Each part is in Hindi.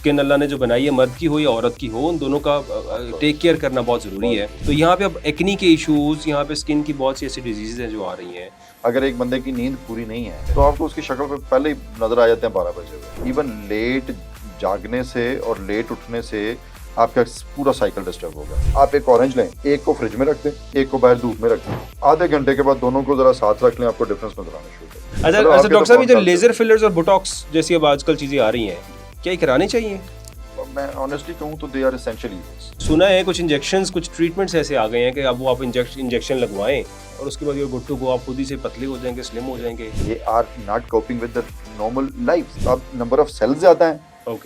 स्किन अल्लाह ने जो बनाई है, मर्द की हो या औरत की हो, उन दोनों का टेक केयर करना बहुत ज़रूरी है। तो यहाँ पे अब एक्नी के इश्यूज़, यहाँ पे स्किन की बहुत सी ऐसी डिजीज़ हैं जो आ रही हैं। अगर एक बंदे की नींद पूरी नहीं है तो आपको उसकी शक्ल पे पहले ही नजर आ जाते हैं 12 बजे हुए। इवन लेट जागने से और लेट उठने से आपका पूरा साइकिल डिस्टर्ब होगा। आप एक ऑरेंज लें, एक को फ्रिज में रख दें, एक को बाहर धूप में रख दें, आधे घंटे के बाद दोनों को जरा साथ रख लें, आपको डिफरेंस नजर आना शुरू होगा। अच्छा डॉक्टर साहब, ये जो लेजर फिलर्स और बोटॉक्स जैसी अब आजकल चीज़ें आ रही हैं, क्या ये कराने चाहिए? मैं ऑनेस्टली कहूँ तो दे आर एसेंशियल यूज्ड। सुना है कुछ इंजेक्शंस, कुछ ट्रीटमेंट्स ऐसे आ गए हैं कि अब वो आप इंजेक्शन लगवाएं और उसके बाद ये गुड टू गो, आप खुद ही से पतले हो जाएंगे, स्लिम हो जाएंगे। ये are not coping with the normal life. अब नंबर ऑफ सेल्स ज्यादा हैं,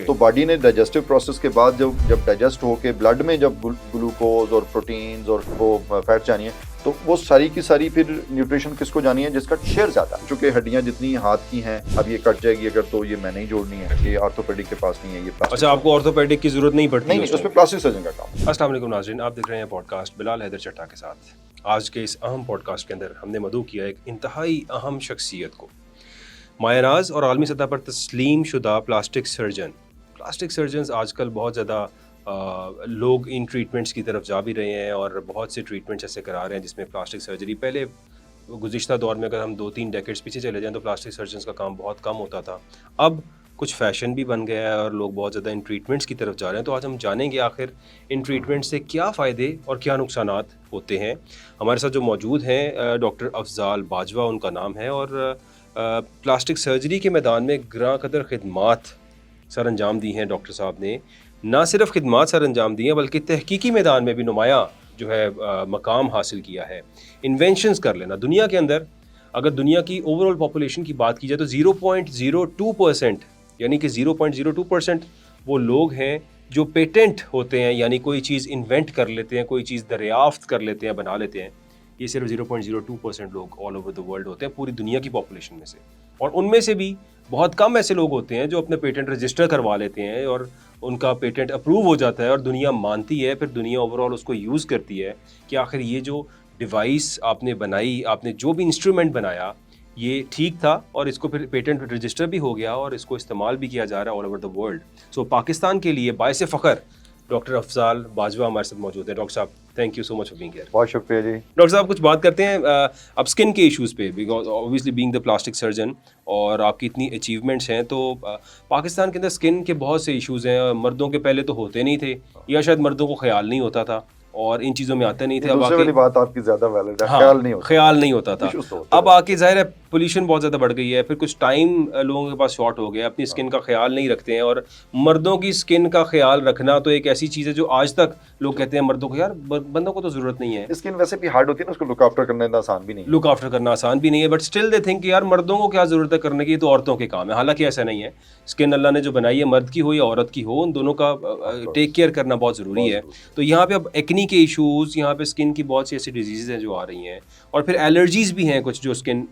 तो बॉडी ने डाइजेस्टिव प्रोसेस के बाद जब डाइजेस्ट होके ब्लड में जब ग्लूकोज और प्रोटीन्स और वो फैट जानी है, तो वो सारी की सारी फिर न्यूट्रिशन किसको जानी है? जिसका शेयर ज्यादा। चूंकि हड्डियां जितनी हाथ की हैं, अब ये कट जाएगी अगर, तो ये मैंने ही जोड़नी है, ये ऑर्थोपेडिक के पास नहीं है, ये प्लास्टिक। अच्छा, आपको ऑर्थोपेडिक की जरूरत नहीं पड़ती? नहीं, उसमें प्लास्टिक सर्जन का काम। अस्सलाम वालेकुम नाज़रीन, आप देख रहे हैं पॉडकास्ट बिलाल हैदर चट्टा के साथ। आज के इस अहम पॉडकास्ट के अंदर हमने मदऊ किया एक इंतहाई अहम शख्सियत को, मायनाज और आलमी सतह पर तस्लीम शुदा प्लास्टिक सर्जन। प्लास्टिक सर्जन्स आजकल बहुत ज़्यादा लोग इन ट्रीटमेंट्स की तरफ जा भी रहे हैं और बहुत से ट्रीटमेंट्स ऐसे करा रहे हैं जिसमें प्लास्टिक सर्जरी, पहले गुज़िश्ता दौर में अगर हम 2-3 डेकेड्स पीछे चले जाएं तो प्लास्टिक सर्जन्स का काम बहुत कम होता था। अब कुछ फ़ैशन भी बन गया है और लोग बहुत ज़्यादा इन ट्रीटमेंट्स की तरफ जा रहे हैं। तो आज हम जानेंगे आखिर इन ट्रीटमेंट से क्या फ़ायदे और क्या नुकसानात होते हैं। हमारे साथ जो मौजूद हैं डॉक्टर अफजाल बाजवा उनका नाम है और प्लास्टिक सर्जरी के मैदान में ग्रां कदर खिदमात सर अंजाम दी हैं। डॉक्टर साहब ने ना सिर्फ खिदमात सर अंजाम दी हैं बल्कि तहकीकी मैदान में भी नुमाया जो है मकाम हासिल किया है। इन्वेंशंस कर लेना, दुनिया के अंदर अगर दुनिया की ओवरऑल पॉपुलेशन की बात की जाए तो 0.02% यानी कि 0.02% वो लोग हैं जो पेटेंट होते हैं, यानी कोई चीज़ इन्वेंट कर लेते हैं, कोई चीज़ दरियाफ्त कर लेते हैं, बना लेते हैं। ये सिर्फ 0.02% लोग ऑल ओवर द वर्ल्ड होते हैं पूरी दुनिया की पॉपुलेशन में से, और उनमें से भी बहुत कम ऐसे लोग होते हैं जो अपने पेटेंट रजिस्टर करवा लेते हैं और उनका पेटेंट अप्रूव हो जाता है और दुनिया मानती है, फिर दुनिया ओवरऑल उसको यूज़ करती है कि आखिर ये जो डिवाइस आपने बनाई, आपने जो भी इंस्ट्रूमेंट बनाया, ये ठीक था और इसको फिर पेटेंट रजिस्टर भी हो गया और इसको इस्तेमाल भी किया जा रहा है ऑल ओवर द वर्ल्ड। सो पाकिस्तान के लिए बायसे फ़ख्र डॉक्टर अफजाल बाजवा हमारे साथ मौजूद है। डॉक्टर साहब, thank you so much for being here. बहुत शुक्रिया जी। डॉक्टर साहब, कुछ बात करते हैं अब स्किन के इश्यूज़ पे, because obviously being the plastic surgeon और आपकी इतनी अचीवमेंट्स हैं, तो पाकिस्तान के अंदर स्किन के बहुत से इश्यूज़ हैं। मर्दों के पहले तो होते नहीं थे या शायद मर्दों को ख्याल नहीं होता था और इन चीज़ों में आते नहीं थे। अब दूसरी वाली बात आपकी ज़्यादा वैलिड है, हाँ, ख्याल नहीं होता था। अब आके ज़ाहिर है पोल्यूशन बहुत ज़्यादा बढ़ गई है, फिर कुछ टाइम लोगों के पास शॉर्ट हो गया, अपनी स्किन का ख्याल नहीं रखते हैं। और मर्दों की स्किन का ख्याल रखना तो एक ऐसी चीज़ है जो आज तक लोग कहते हैं मर्दों को, यार बंदों को तो ज़रूरत नहीं है। स्किन वैसे भी हार्ड होती है ना, उसको लुक आफ्टर करना इतना आसान भी नहीं है। लुक आफ्टर करना आसान भी नहीं है, बट स्टिल दे थिंक यार मर्दों को क्या ज़रूरत है करने की, तो औरतों के काम है। हालांकि ऐसा नहीं है। स्किन अल्लाह ने जो बनाई है, मर्द की हो या औरत की हो, उन दोनों का टेक केयर करना बहुत ज़रूरी है। तो यहाँ पे अब एक्नी के इशूज़, यहाँ पे स्किन की बहुत सी ऐसी डिजीज़ हैं जो आ रही हैं और फिर एलर्जीज़ भी हैं कुछ, जो स्किन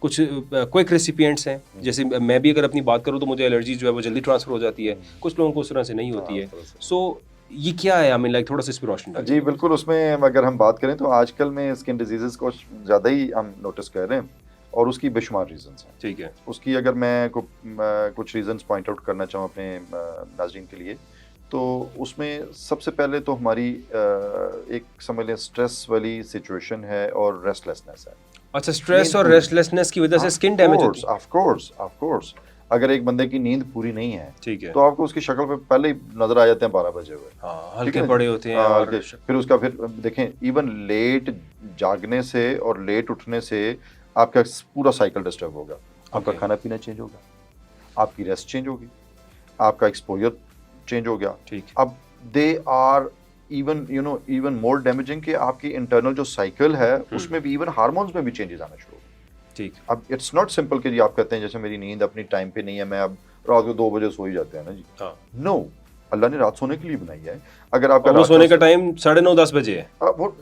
कुछ क्विक रेसिपिएंट्स हैं। जैसे मैं भी अगर अपनी बात करूँ तो मुझे एलर्जी जो है वो जल्दी ट्रांसफ़र हो जाती है, कुछ लोगों को उस तरह से नहीं होती है। सो ये क्या है? आई मीन लाइक थोड़ा सा इस पर रोशनी डालिए। जी बिल्कुल, उसमें अगर हम बात करें तो आजकल में स्किन डिजीज़ेस को ज़्यादा ही हम नोटिस कर रहे हैं और उसकी बेशुमार रीजंस हैं। ठीक है। उसकी अगर मैं कुछ रीजंस पॉइंट आउट करना चाहूँ अपने नाज़रीन के लिए, तो उसमें सबसे पहले तो हमारी एक समझ लें स्ट्रेस वाली सिचुएशन है और रेस्टलेसनेस है। अच्छा, स्ट्रेस और रेस्टलेसनेस की वजह से स्किन डैमेज होती है? ऑफ कोर्स अगर एक बंदे की नींद पूरी नहीं है, ठीक है, तो आपको उसकी शक्ल पे पहले ही नजर आ जाते हैं 12 बजे हुए। हाँ, हल्के पड़े होते हैं और फिर उसका फिर देखें, इवन लेट जागने से और लेट उठने से आपका पूरा साइकिल डिस्टर्ब होगा। आपका खाना पीना चेंज होगा, आपकी रेस्ट चेंज होगी, आपका एक्सपोजर चेंज हो गया। ठीक। अब they are even more damaging कि आपकी इंटरनल जो साइकिल है उसमें भी इवन हार्मोन्स में भी चेंजेस आना शुरू हो। ठीक। अब इट्स नॉट सिंपल कि जी आप कहते हैं जैसे मेरी नींद अपनी टाइम पे नहीं है, मैं अब रात को 2 बजे सो ही जाते हैं ना जी। नो, अल्लाह ने रात सोने के लिए बनाई है। अगर आपका वो सोने का टाइम 9:30-10 बजे है, वो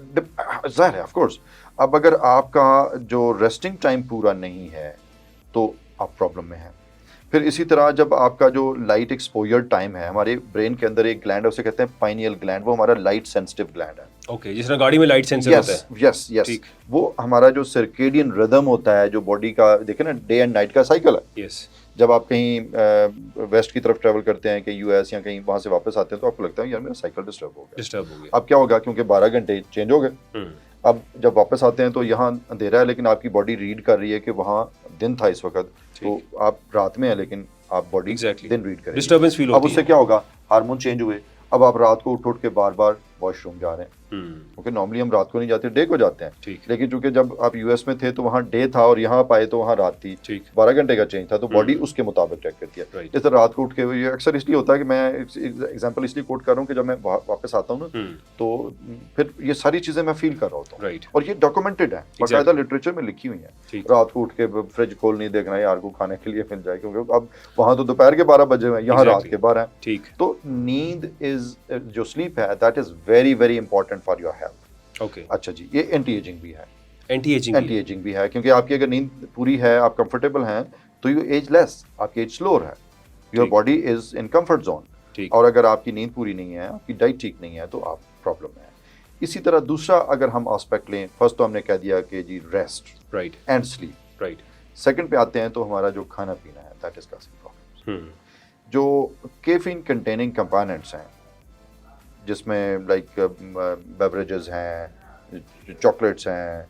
जाहिर है, ऑफ कोर्स। अब अगर आपका जो रेस्टिंग टाइम पूरा नहीं है तो आप प्रॉब्लम में हैं। फिर इसी तरह जब आपका जो लाइट एक्सपोजर टाइम है, हमारे ब्रेन के अंदर एक ग्लैंड है, उसे कहते हैं पाइनियल ग्लैंड, वो हमारा लाइट सेंसिटिव ग्लैंड है। ओके, जिस तरह गाड़ी में लाइट सेंसर होता है। यस, वो हमारा जो सर्केडियन रिदम होता है, जो बॉडी का देखें ना, डे एंड नाइट का साइकिल है। यस, जब आप कहीं वेस्ट की तरफ ट्रैवल करते हैं कि यूएस या कहीं वहाँ से वापस आते हैं तो आपको लगता है यार मेरा साइकिल डिस्टर्ब हो गया। अब क्या होगा, क्योंकि 12 घंटे चेंज हो गए, अब जब वापस आते हैं तो यहाँ अंधेरा है लेकिन आपकी बॉडी रीड कर रही है कि वहाँ दिन था इस वक्त, तो आप रात में है लेकिन आप बॉडी दिन रीड करें, डिस्टर्बेंस फील होती है। अब उससे क्या होगा, हार्मोन चेंज हुए, अब आप रात को उठ के बार बार वॉशरूम जा रहे हैं, क्योंकि नॉर्मली हम रात को नहीं जाते, डे को जाते हैं, लेकिन चूंकि जब आप यूएस में थे तो वहाँ डे था और यहाँ आप आए तो वहाँ रात थी, 12 घंटे का चेंज था, तो बॉडी उसके मुताबिक ट्रैक करती है। इस तरह रात को उठ के, ये अक्सर इसलिए होता है कि मैं एग्जांपल इसलिए कोट कर रहा हूँ कि जब मैं वापस आता हूँ ना तो फिर ये सारी चीजें मैं फील कर रहा होता हूँ, और ये डॉक्यूमेंटेड है, बाकायदा लिटरेचर में लिखी हुई है। रात को उठ के फ्रिज खोल नहीं देखना यार को खाने के लिए मिल जाए, क्योंकि अब वहाँ तो दोपहर के 12 बजे हैं, यहाँ रात के 12 हैं। तो नींद इज, जो स्लीप है, that is very very important for your health. अच्छा जी, ये एंटी एजिंग भी है, एंटी एजिंग भी है, क्योंकि आपकी अगर नींद पूरी है, आप कंफर्टेबल हैं, तो यू एज लेस, आपकी एज स्लोअर है, your body is in comfort zone. और अगर आपकी नींद पूरी नहीं है, आपकी डाइट ठीक नहीं है, तो आप प्रॉब्लम है। इसी तरह दूसरा अगर हम एस्पेक्ट लें, फर्स्ट तो हमने कह दिया कि जी रेस्ट एंड स्लीप, सेकंड पे आते हैं तो हमारा जो खाना पीना है, दैट इज काजिंग प्रॉब्लम्स। जो कैफीन कंटेनिंग कंपोनेंट्स हैं, जिसमें लाइक बेवरेजेस हैं, चॉकलेट्स हैं,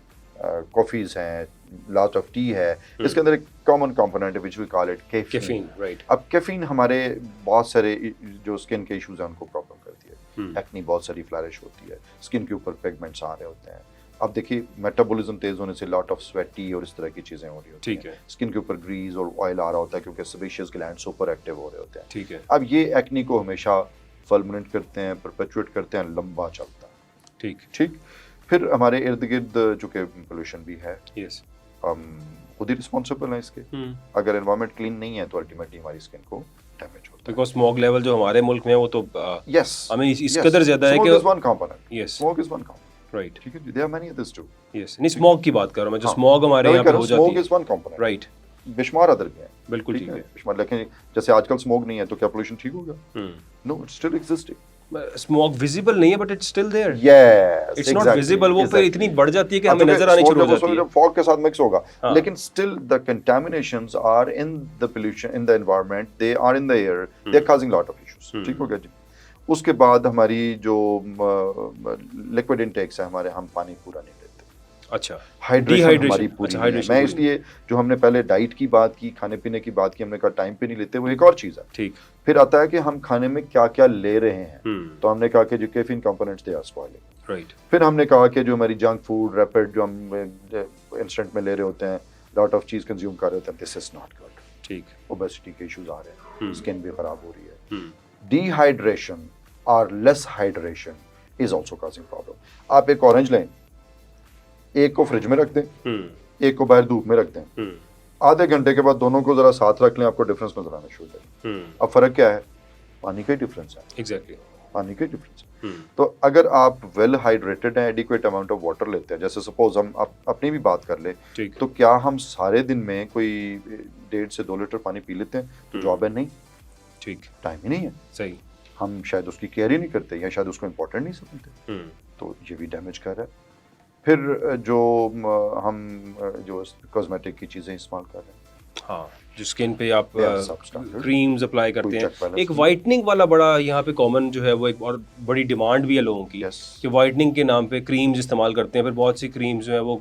कॉफ़ीज़ हैं, लॉट ऑफ टी है, इसके अंदर एक कॉमन कंपोनेंट है which we call it caffeine. अब कैफीन हमारे बहुत सारे जो स्किन के इश्यूज हैं उनको प्रॉब्लम करती है, एक्नी बहुत सारी फ्लैरिश होती है, स्किन के ऊपर पिगमेंट्स आ रहे होते हैं। अब देखिए मेटाबॉलिज्म तेज होने से लॉट ऑफ स्वेटी और इस तरह की चीज़ें हो रही होती हैं, स्किन के ऊपर ग्रीज और ऑयल आ रहा होता है क्योंकि सेबेशियस ग्लैंड सुपर एक्टिव हो रहे होते हैं। अब ये एक्नी को हमेशा फर्मेंट करते हैं, परपेचुएट करते हैं, लंबा चलता है। ठीक। फिर हमारे इर्द गिर्द चूँकि पोल्यूशन भी है, हम खुद ही रिस्पॉन्सिबल हैं इसके। अगर एनवायरनमेंट क्लीन नहीं है तो अल्टीमेटली हमारी स्किन को डैमेज होता है। बिकॉज़ स्मॉग लेवल जो हमारे मुल्क में है वो तो हमें इस कदर ज्यादा है कि smoke is one component, smoke is one component, right, ठीक है, there are many others too. नहीं स्मोक की बात कर रहा हूं मैं, जो स्मॉग हमारे यहाँ पे हो जाती है, smoke is one component, right, बेशुमार अदर भी है, बिल्कुल ठीक है बेशुमार। लेकिन जैसे आजकल स्मोक नहीं है तो क्या पोल्यूशन ठीक होगा? No, it's still existing. Smoke visible नहीं है but it's still there, yes, it's not visible, वो फिर इतनी बढ़ जाती है कि हमें नजर आनी शुरू हो जाती है, फॉग के साथ मिक्स होगा, लेकिन still the contaminations are in the pollution in the environment, they are in the air, they are causing lot of issues. ठीक हो गया जी। उसके बाद हमारी जो लिक्विड इनटेक्स है हमारे, हम पानी पूरा नहीं लेते। अच्छा, हाइड्रेशन हमारी पूरी नहीं है। मैं इसलिए जो हमने पहले डाइट की बात की, खाने पीने की बात की, हमने कहा टाइम पे नहीं लेते, वो एक और चीज़ है। ठीक। फिर आता है कि हम खाने में क्या क्या ले रहे हैं, तो हमने कहा कि जो caffeine components they are spoiling, right. फिर हमने कहा कि जो हमारी जंक फूड, रैपिड जो हम इंस्टेंट में ले रहे होते हैं, लॉट ऑफ चीज़ कंज्यूम कर रहे होते हैं, दिस इज नॉट गुड। ठीक। ओबेसिटी के इश्यूज आ रहे हैं, स्किन भी खराब हो रही है। डिहाइड्रेशन और less hydration is also causing problem. आप एक ऑरेंज लें, एक को फ्रिज में रख दें, एक को बाहर धूप में रख दें, आधे घंटे के बाद दोनों को जरा साथ रख लें, आपको डिफरेंस नजर आना शुरू हो जाएगा। अब फर्क क्या है? पानी का ही डिफरेंस है। एग्जैक्टली, पानी का ही डिफरेंस है। तो अगर आप वेल हाइड्रेटेड हैं, एडिक्वेट अमाउंट ऑफ वाटर लेते हैं, जैसे सपोज हम अपनी भी बात कर ले, तो क्या हम सारे दिन में कोई 1.5 से 2 लीटर पानी पी लेते हैं? तो जवाब है नहीं। ठीक, टाइम ही नहीं है। सही, हम शायद उसकी केयर ही नहीं करते या शायद उसको इम्पोर्टेंट नहीं समझते, तो ये भी डैमेज कर रहा है। फिर जो हम जो कॉस्मेटिक की चीज़ें इस्तेमाल कर रहे हैं, हाँ, जो स्किन पे आप क्रीम्स अप्लाई करते हैं, एक वाइटनिंग वाला बड़ा यहाँ पे कॉमन जो है वो एक और बड़ी डिमांड भी है लोगों की, कि वाइटनिंग के नाम पे क्रीम्स इस्तेमाल करते हैं। फिर बहुत सी क्रीम्स जो है वो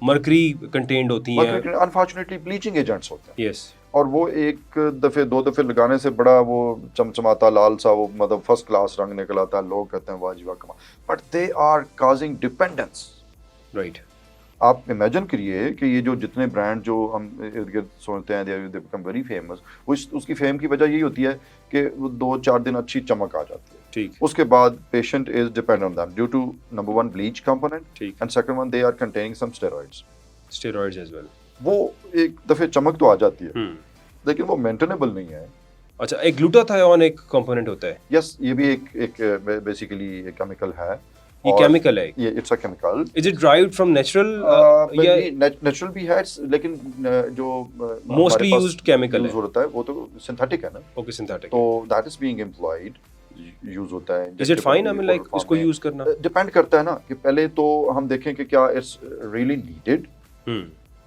मर्करी कंटेंट होती हैं, अनफॉर्चुनेटली ब्लीचिंग एजेंट्स होते हैं। यस, और वो एक दफ़े 2 दफ़े लगाने से बड़ा वो चमचमाता लाल सा वो मतलब फर्स्ट क्लास रंग निकल आता है, लोग कहते हैं वाह जी वाह कमाल, but they are causing dependence. Right. आप इमेजिन करिए कि ये जो जितने ब्रांड जो हम इर्द गिर्द सोचते हैं, दे बिकम वेरी फेमस, वो उसकी फेम की वजह यही होती है कि वो 2-4 दिन अच्छी चमक आ जाती है। ठीक। उसके बाद patient is depend on them due to number 1 bleach component, and second one they are containing some steroids as well. वो एक दफे चमक तो आ जाती है, लेकिन वो मेंटेनेबल नहीं है। अच्छा, एक ग्लूटाथायोन एक कंपोनेंट होता है। यस, ये भी एक बेसिकली एक केमिकल है। ये केमिकल है, ये it's a chemical. Is it derived from natural? या नेचुरल भी है, लेकिन जो मोस्टली यूज्ड केमिकल यूज होता है वो तो सिंथेटिक है ना। ओके, सिंथेटिक, तो that is being employed, use होता है। Is it fine? I mean like इसको यूज करना डिपेंड करता है ना, कि पहले तो हम देखें कि क्या it's really needed.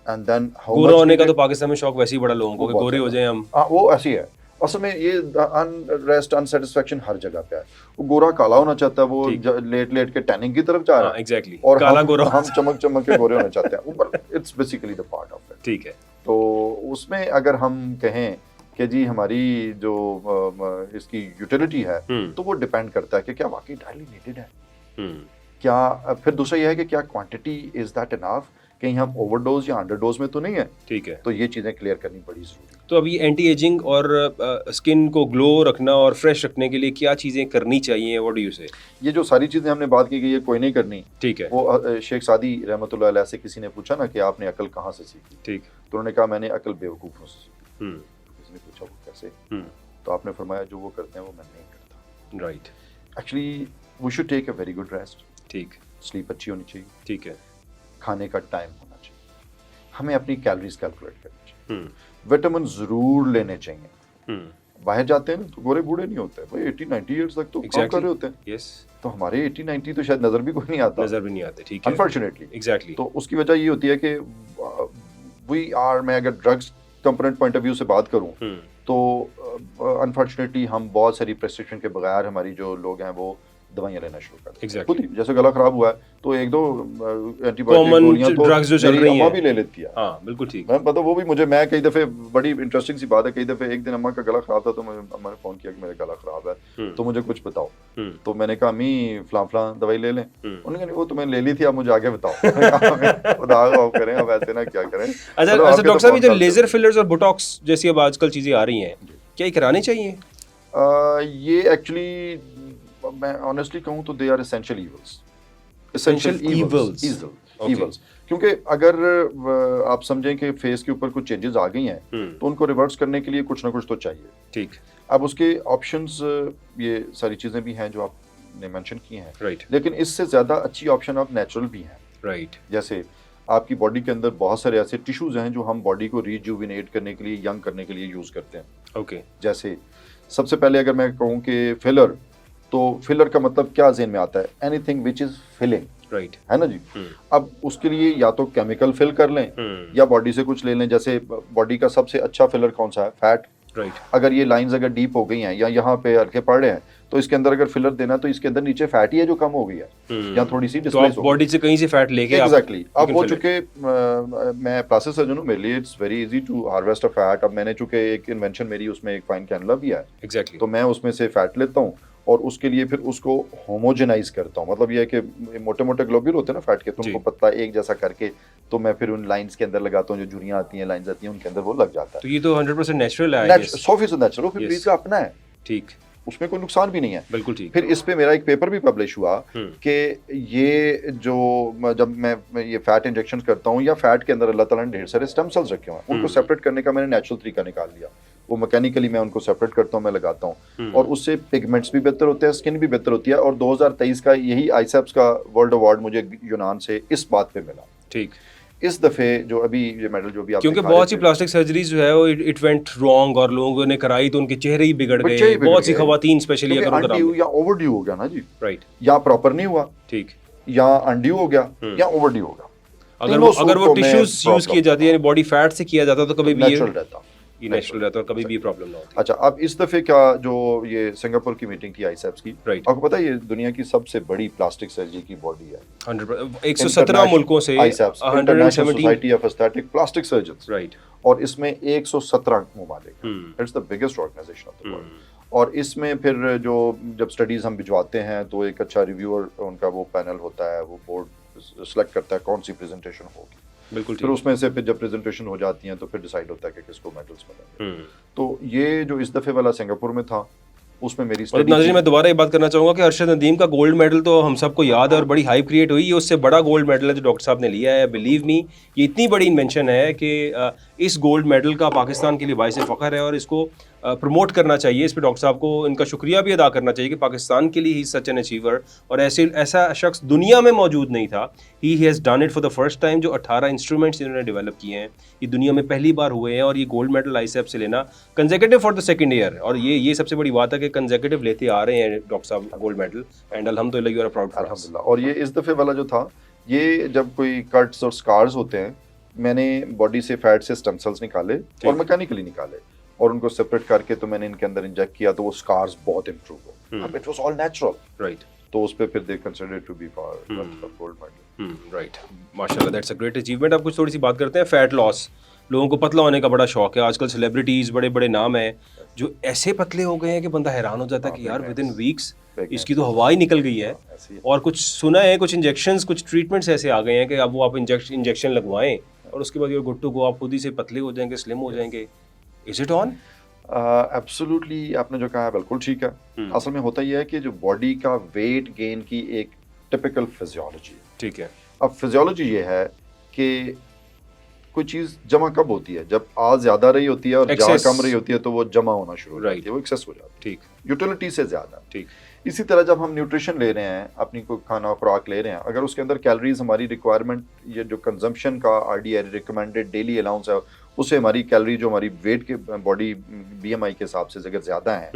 And then how गोरा होने का तो पाकिस्तान में शौक वैसे ही बड़ा लोगों को कि गोरे हो जाए हम। हाँ वो ऐसी है असल में, ये अनरेस्ट अनसेटिस्फेक्शन हर जगह पे है। वो गोरा काला होना चाहता है, वो लेट लेट के टैनिंग की तरफ जा रहा है, एग्जैक्टली, और काला गोरा हम चमक चमक के गोरे होना चाहते हैं। It's basically the part of it. ठीक है, तो उसमें अगर हम कहें कि जी हमारी जो इसकी यूटिलिटी है, तो वो डिपेंड करता है कि क्या वाकई डायली नीडेड है, क्या फिर दूसरा ये है कि क्या क्वांटिटी इज दैट इनफ, कहीं हम ओवरडोज या अंडरडोज में तो नहीं है। ठीक है, तो ये चीज़ें क्लियर करनी बड़ी ज़रूरी है। तो अभी एंटी एजिंग और स्किन को ग्लो रखना और फ्रेश रखने के लिए क्या चीज़ें करनी चाहिए, व्हाट डू यू से? ये जो सारी चीज़ें हमने बात की कि ये कोई नहीं करनी, ठीक है, वो शेख सादी रहमतुल्लाह अलैह से किसी ने पूछा ना कि आपने अकल कहाँ से सीखी, ठीक, तो उन्होंने कहा मैंने अकल बेवकूफ़ों से सीखी। हम्म, किसी ने पूछा वो कैसे, तो आपने फरमाया जो वो करते हैं वो मैं नहीं करता। Right, actually we should take a very good rest, ठीक, स्लीप अच्छी होनी चाहिए, ठीक है, खाने का टाइम होना चाहिए, हमें अपनी कैलोरीज कैलकुलेट करनी चाहिए, विटामिन ज़रूर लेने चाहिए। बाहर जाते हैं ना तो गोरे बूढ़े नहीं होते, भाई 80-90 ईयर्स तक तो काम कर रहे होते हैं। यस, तो हमारे 80-90 तो शायद नजर भी कोई नहीं आता, नजर भी नहीं आते, ठीक है, अनफॉर्चुनेटली। एग्जैक्टली, तो उसकी वजह ये होती है कि मैं अगर drugs component point of view से बात करूं, तो अनफॉर्चुनेटली हम बहुत सारी प्रेस्क्रिप्शन के बगैर हमारी जो लोग हैं वो दवाइयां लेना शुरू कर देते हैं। खुद ही जैसे गला खराब हुआ है तो एक दो एंटीबायोटिक गोलियां तो ड्रग्स जो चल रही हैं अम्मा भी ले लेती है। हाँ बिल्कुल ठीक, मैं पता वो भी मुझे, मैं कई दफे, बड़ी इंटरेस्टिंग सी बात है, कई दफे एक दिन अम्मा का गला खराब था तो अम्मा ने फोन किया कि मेरा गला खराब है तो मुझे कुछ बताओ। तो मैंने कहा अम्मी फलां दवाई ले लें। उन्होंने कहा वो तो मैंने ले ली थी, आप मुझे आगे बताओ। खुदा आप करें, अब ऐसे ना क्या करें। अच्छा डॉक्टर साहब, ये जो लेजर फिलर्स और बोटॉक्स जैसी अब आजकल चीजें आ रही हैं, क्या ये करानी चाहिए? ये एक्चुअली मैं ऑनेस्टली कहूँ तो दे आर एसेंशियल इवल्स, क्योंकि अगर आप समझें कि फेस के ऊपर कुछ चेंजेस आ गई हैं तो उनको रिवर्स करने के लिए कुछ ना कुछ तो चाहिए। ठीक, अब उसके ऑप्शंस ये सारी चीज़ें भी हैं जो आपने मेंशन की हैं, राइट, लेकिन इससे ज़्यादा अच्छी ऑप्शन अब नेचुरल भी हैं, राइट, जैसे आपकी बॉडी के अंदर बहुत सारे ऐसे टिश्यूज हैं जो हम बॉडी को रिजुविनेट करने के लिए, यंग करने के लिए यूज़ करते हैं। ओके, जैसे सबसे पहले अगर मैं कहूँ कि फिलर, तो फिलर का मतलब क्या ज़हन में आता है, anything which is filling, right, है ना जी। अब उसके लिए या तो केमिकल फिल कर लें या बॉडी से कुछ ले लें। जैसे बॉडी का सबसे अच्छा फिलर कौन सा है, फैट, राइट। अगर ये लाइंस अगर डीप हो गई हैं या यहाँ पे हल्के पड़ रहे हैं तो इसके अंदर अगर फिलर देना तो इसके अंदर नीचे फैट ही है जो कम हो गई है या थोड़ी सी डिस्प्लेस हो, बॉडी से कहीं से फैट लेके एग्जैक्टली। अब वो चूंकि मैं प्लास्टिक सर्जन हूँ, मेरे लिए it's very easy to harvest a fat. अब मैंने चूंकि एक इन्वेंशन मेरी उसमें एक फाइन कैनुला भी है, एग्जैक्टली, तो मैं उसमें से फैट लेता हूँ और उसके लिए फिर उसको होमोजेनाइज करता हूँ। मतलब ये है कि मोटे मोटे ग्लोब्यूल होते हैं ना फैट के, तो उनको पतला एक जैसा करके तो मैं फिर उन लाइंस के अंदर लगाता हूँ, जो झुर्रियाँ आती हैं, लाइंस आती हैं, उनके अंदर वो लग जाता है। तो ये तो 100% नेचुरल है, 100% नेचुरल, फिर ब्रीज का अपना है, ठीक, उसमें कोई नुकसान भी नहीं है, बिल्कुल ठीक। फिर इस पे मेरा एक पेपर भी पब्लिश हुआ कि ये जो जब मैं ये फैट इंजेक्शन करता हूँ या फैट के अंदर अल्लाह ताला ने ढेर सारे स्टेम सेल्स रखे हुए हैं, उनको सेपरेट करने का मैंने नेचुरल तरीका निकाल लिया। वो मैकेनिकली मैं उनको सेपरेट करता हूँ, मैं लगाता हूँ, और उससे पिगमेंट्स भी बेहतर होते हैं, स्किन भी बेहतर होती है। और 2023 का यही आईसेप्स का वर्ल्ड अवार्ड मुझे यूनान से इस बात पे मिला। ठीक, इस दफे जो अभी ये मेडल जो भी, क्योंकि बहुत सी प्लास्टिक सर्जरीज जो है वो इट वेंट रॉन्ग और लोगों ने कराई तो उनके चेहरे ही बिगड़ गए। बहुत सी खवातीन स्पेशली अगर उनका अनड्यू या ओवरड्यू हो गया ना जी, राइट, या प्रॉपर नहीं हुआ, ठीक, या अनड्यू हो गया या ओवरड्यू हो गया। अगर वो टिश्यूज यूज किए जाते हैं, बॉडी फैट से किया जाता तो कभी भी नेचुरल रहता, ये नेचुरल रहता और कभी भी प्रॉब्लम ना होती। अच्छा, अब इस दफे का जो ये सिंगापुर की मीटिंग थी आईसेप्स की, राइट, आपको पता है ये दुनिया की सबसे बड़ी प्लास्टिक सर्जरी की बॉडी है। 117 मुल्कों से ISAPS, international society of aesthetic plastic surgeons, right, और इसमें 117 ममालिक, it's the biggest organisation of the world. और इसमें फिर जो जब स्टडीज हम भिजवाते हैं तो एक अच्छा रिव्यूअर, उनका वो पैनल होता है, वो बोर्ड सेलेक्ट करता है कौन सी प्रेजेंटेशन होगी, बिल्कुल, फिर उसमें से फिर जब प्रेजेंटेशन हो जाती हैं तो फिर डिसाइड होता है कि किसको मेडल्स मिलेंगे। तो ये जो इस दफे वाला सिंगापुर में था, उसमें मेरी और नाज़रीन मैं दोबारा ये बात करना चाहूँगा कि अरशद नदीम का गोल्ड मेडल तो हम सबको याद है और बड़ी हाइप क्रिएट हुई। ये उससे बड़ा गोल्ड मेडल है जो डॉक्टर साहब ने लिया है। बिलीव मी, ये इतनी बड़ी इन्वेंशन है कि इस गोल्ड मेडल का पाकिस्तान के लिए बाइस फ़ख्र है और इसको प्रमोट करना चाहिए। इस पर डॉक्टर साहब को इनका शुक्रिया भी अदा करना चाहिए कि पाकिस्तान के लिए ही सच एन अचीवर, और ऐसा शख्स दुनिया में मौजूद नहीं था। He has done it for the first time. जो 18 इंस्ट्रूमेंट्स इन्होंने डेवलप किए हैं ये दुनिया में पहली बार हुए हैं, और ये गोल्ड मेडल आईसेप से लेना consecutive for the second year, और ये सबसे बड़ी बात है कि कंसेक्यूटिव लेते आ रहे हैं डॉक्टर साहब गोल्ड मेडल, एंड अल्हम्दुलिल्लाह you are proud for us. और ये इस दफ़े वाला जो था, ये जब कोई कट्स और स्कार्स होते हैं मैंने बॉडी से फैट से स्टेम सेल्स निकाले और मैकेनिकली निकाले और उनको सेपरेट करके तो मैंने इनके अंदर इंजेक्ट किया तो वो स्कार्स बहुत इंप्रूव हो। अब it was all natural, right. तो उस पे फिर they consider to be for gold medal. Right, माशाल्लाह, दैट्स अ ग्रेट अचीवमेंट। अब कुछ थोड़ी सी बात करते हैं फैट लॉस। लोगों को पतला होने का बड़ा शौक है आजकल, सेलिब्रिटीज बड़े बड़े नाम हैं जो ऐसे पतले हो गए हैं कि बंदा हैरान हो जाता है कि यार विद इन वीक्स इसकी तो हवा ही निकल गई है। और कुछ सुना है, कुछ इंजेक्शंस, कुछ ट्रीटमेंट्स ऐसे आ गए हैं कि अब वो आप इंजेक्शन लगवाएं और उसके बाद योर गुड टू गो, आप खुद ही से पतले हो जाएंगे, स्लिम हो जाएंगे। Is it on? एब्सोल्युटली, आपने जो कहा है बिल्कुल ठीक है। असल में होता यह है कि जो बॉडी का वेट गेन की एक टिपिकल फिजियोलॉजी है। ठीक है। अब फिजियोलॉजी ये है कि कोई चीज़ जमा कब होती है, जब आ ज़्यादा रही होती है और जा कम रही होती है तो वो जमा होना शुरू हो जाती है, वो एक्सेस हो जाती है। ठीक, यूटिलिटी से ज़्यादा। ठीक। इसी तरह जब हम न्यूट्रिशन ले रहे हैं, अपनी कोई खाना खुराक ले रहे हैं, अगर उसके अंदर कैलोरीज हमारी रिक्वायरमेंट, ये जो कंजम्पशन का आरडीआई रिकमेंडेड डेली अलाउंस है, उससे हमारी कैलोरी जो हमारी वेट के बॉडी बीएमआई के हिसाब से अगर ज़्यादा है